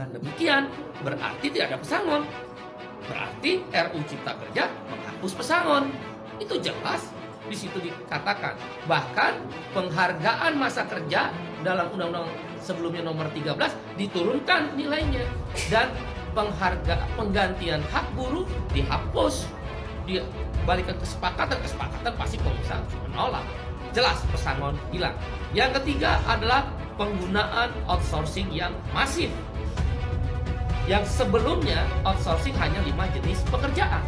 Dengan demikian, berarti tidak ada pesangon. Berarti RUU Cipta Kerja menghapus pesangon. Itu jelas di situ dikatakan. Bahkan penghargaan masa kerja dalam undang-undang sebelumnya nomor 13 diturunkan nilainya, dan penggantian hak buruh dihapus. Dibalikan kesepakatan pasti pengusaha menolak. Jelas pesangon hilang. Yang ketiga adalah penggunaan outsourcing yang masif. Yang sebelumnya outsourcing hanya 5 jenis pekerjaan,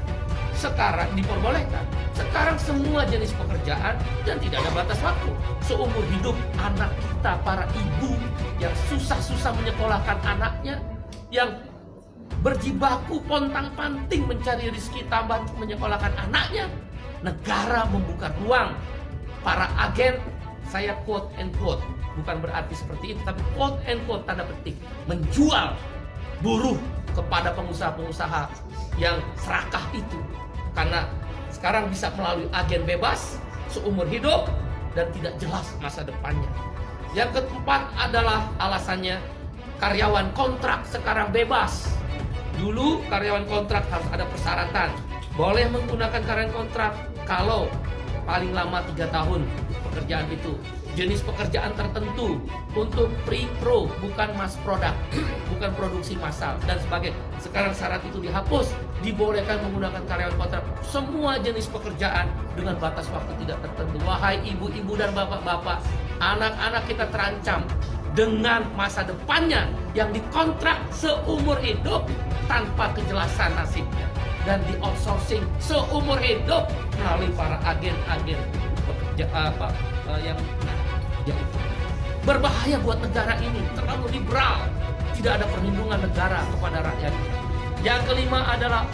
sekarang diperbolehkan. Sekarang semua jenis pekerjaan dan tidak ada batas waktu. Seumur hidup anak kita, para ibu yang susah-susah menyekolahkan anaknya, yang berjibaku pontang-panting mencari rezeki tambah menyekolahkan anaknya, negara membuka ruang. Para agen, saya quote and quote, bukan berarti seperti itu, tapi quote and quote tanda petik, menjual buruh kepada pengusaha-pengusaha yang serakah itu, karena sekarang bisa melalui agen bebas seumur hidup dan tidak jelas masa depannya. Yang keempat adalah alasannya karyawan kontrak sekarang bebas. Dulu karyawan kontrak harus ada persyaratan, boleh menggunakan karyawan kontrak kalau paling lama 3 tahun pekerjaan itu, jenis pekerjaan tertentu, untuk pre-pro, bukan mass product, bukan produksi massal dan sebagainya. Sekarang syarat itu dihapus, dibolehkan menggunakan karyawan kontrak semua jenis pekerjaan dengan batas waktu tidak tertentu. Wahai ibu-ibu dan bapak-bapak, anak-anak kita terancam dengan masa depannya yang dikontrak seumur hidup tanpa kejelasan nasibnya, dan di outsourcing seumur hidup melalui para agen-agen yang berbahaya buat negara ini, terlalu liberal, tidak ada perlindungan negara kepada rakyat. Yang kelima adalah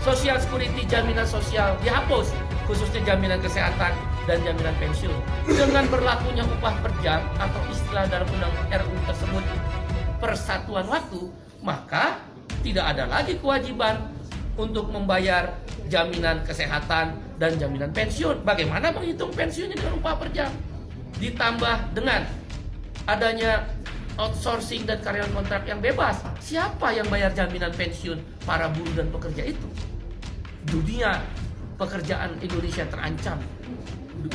social security, jaminan sosial dihapus, khususnya jaminan kesehatan dan jaminan pensiun. Dengan berlakunya upah per jam atau istilah dalam undang RUU tersebut persatuan waktu, maka tidak ada lagi kewajiban untuk membayar jaminan kesehatan dan jaminan pensiun. Bagaimana menghitung pensiunnya dengan upah per jam? Ditambah dengan adanya outsourcing dan karyawan kontrak yang bebas, siapa yang bayar jaminan pensiun para buruh dan pekerja itu? Dunia pekerjaan Indonesia terancam,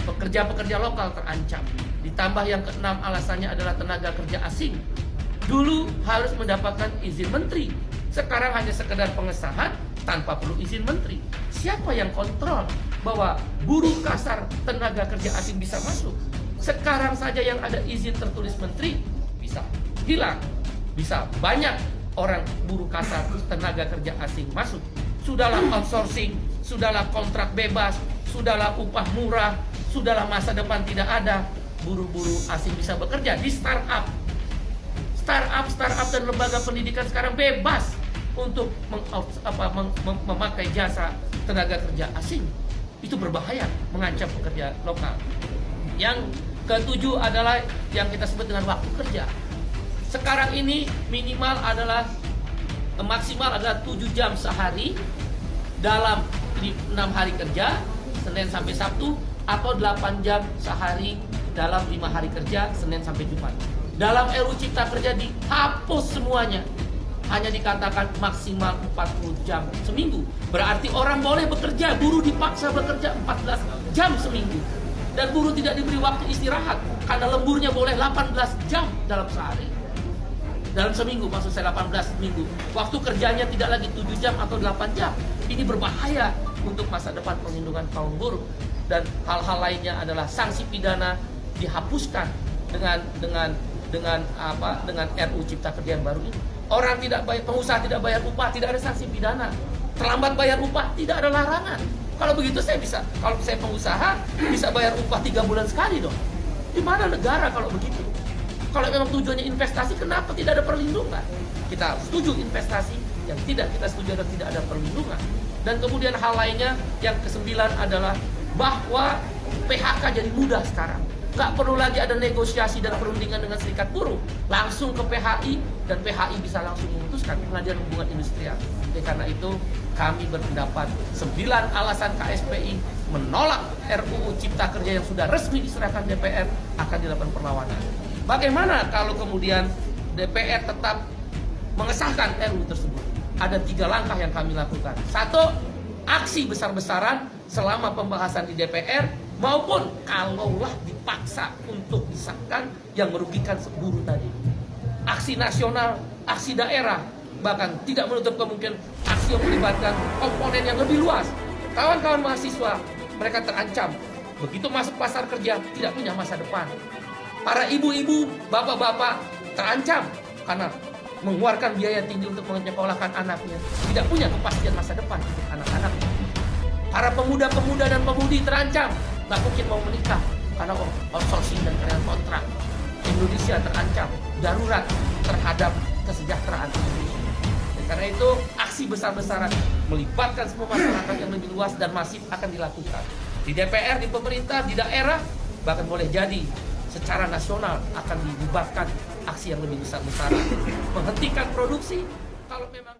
pekerja-pekerja lokal terancam. Ditambah yang keenam, alasannya adalah tenaga kerja asing. Dulu harus mendapatkan izin menteri, sekarang hanya sekedar pengesahan tanpa perlu izin menteri. Siapa yang kontrol bahwa buruh kasar tenaga kerja asing bisa masuk? Sekarang saja yang ada izin tertulis menteri bisa hilang, bisa banyak orang buruh kasar tenaga kerja asing masuk. Sudahlah outsourcing, sudahlah kontrak bebas, sudahlah upah murah, sudahlah masa depan tidak ada, buruh-buruh asing bisa bekerja di startup dan lembaga pendidikan sekarang bebas untuk memakai jasa tenaga kerja asing. Itu berbahaya, mengancam pekerja lokal. Yang ketujuh adalah yang kita sebut dengan waktu kerja. Sekarang ini maksimal adalah 7 jam sehari dalam 6 hari kerja, Senin sampai Sabtu, atau 8 jam sehari dalam 5 hari kerja, Senin sampai Jumat. Dalam RUU Cipta Kerja dihapus semuanya. Hanya dikatakan maksimal 40 jam seminggu. Berarti orang boleh bekerja, buruh dipaksa bekerja 14 jam seminggu. Dan buruh tidak diberi waktu istirahat, karena lemburnya boleh 18 jam dalam sehari. Dalam seminggu, maksud saya 18 minggu. Waktu kerjanya tidak lagi 7 jam atau 8 jam. Ini berbahaya untuk masa depan perlindungan kaum buruh. Dan hal-hal lainnya adalah sanksi pidana dihapuskan dengan RUU Cipta Kerja yang baru ini. Orang tidak bayar, pengusaha tidak bayar upah, tidak ada sanksi pidana. Terlambat bayar upah, tidak ada larangan. Kalau begitu kalau saya pengusaha bisa bayar upah 3 bulan sekali dong. Di mana negara kalau begitu? Kalau memang tujuannya investasi, kenapa tidak ada perlindungan? Kita setuju investasi, yang tidak kita setuju adalah tidak ada perlindungan. Dan kemudian hal lainnya yang kesembilan adalah bahwa PHK jadi mudah sekarang. Nggak perlu lagi ada negosiasi dan perundingan dengan serikat buruh, langsung ke PHI, dan PHI bisa langsung memutuskan Pengadilan Hubungan Industrial. Karena itu kami berpendapat 9 alasan KSPI menolak RUU Cipta Kerja yang sudah resmi diserahkan DPR akan dilakukan perlawanan. Bagaimana kalau kemudian DPR tetap mengesahkan RUU tersebut, ada 3 langkah yang kami lakukan. 1, aksi besar-besaran selama pembahasan di DPR, maupun kalaulah dipaksa untuk disahkan yang merugikan buruh tadi. Aksi nasional, aksi daerah, bahkan tidak menutup kemungkinan aksi yang melibatkan komponen yang lebih luas. Kawan-kawan mahasiswa, mereka terancam. Begitu masuk pasar kerja, tidak punya masa depan. Para ibu-ibu, bapak-bapak terancam karena mengeluarkan biaya tinggi untuk menyekolahkan anaknya. Tidak punya kepastian masa depan untuk anak-anaknya. Para pemuda-pemuda dan pemudi terancam, nggak mungkin mau menikah karena outsourcing dan karyawan kontrak. Indonesia terancam, darurat terhadap kesejahteraan Indonesia. Dan karena itu, aksi besar-besaran melibatkan semua masyarakat yang lebih luas dan masif akan dilakukan. Di DPR, di pemerintah, di daerah, bahkan boleh jadi secara nasional akan dibubarkan aksi yang lebih besar-besaran. Menghentikan produksi, kalau memang